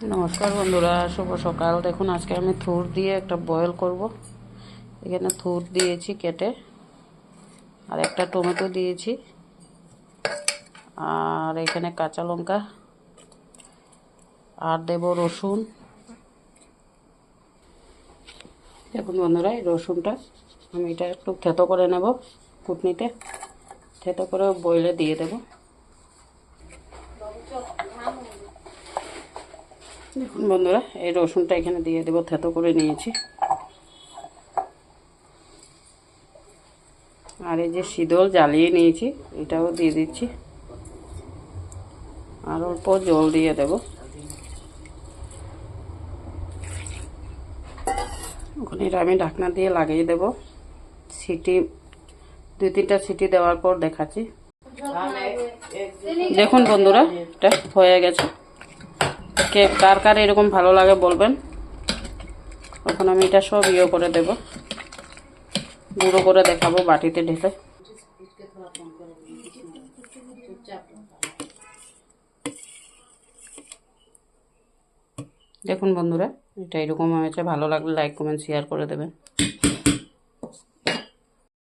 নমস্কার বন্ধুরা, শুভ সকাল। দেখুন আজকে আমি থুর দিয়ে একটা বয়েল করব। এখানে থুর দিয়েছি কেটে, আর একটা টমেটো দিয়েছি, আর এখানে কাঁচা লঙ্কা, আর দেব রসুন। দেখুন বন্ধুরা, এই রসুনটা আমি এটা একটু থেতো করে নেব, কুটনিতে থেতো করে বয়েলে দিয়ে দেব। দেখুন বন্ধুরা, এই রসুনটা এখানে দিয়ে দেব, থেতো করে নিয়েছি। আর এই যে শীতল জ্বালিয়ে নিয়েছি, এটাও দিয়ে দিচ্ছি, আর অল্প জল দিয়ে দেব। ওখানে এটা আমি ঢাকনা দিয়ে লাগিয়ে দেব। সিটি 2-3টা সিটি দেওয়ার পর দেখাচ্ছি। দেখুন বন্ধুরা, এটা হয়ে গেছে। কার কার এরকম ভালো লাগে বলবেন। এখন আমি এটা সব করে দেব, গুঁড়ো করে দেখাবো বাটিতে ঢেলে। দেখুন বন্ধুরা, এটা এরকম হয়েছে। ভালো লাগলে লাইক কমেন্ট শেয়ার করে দেবেন।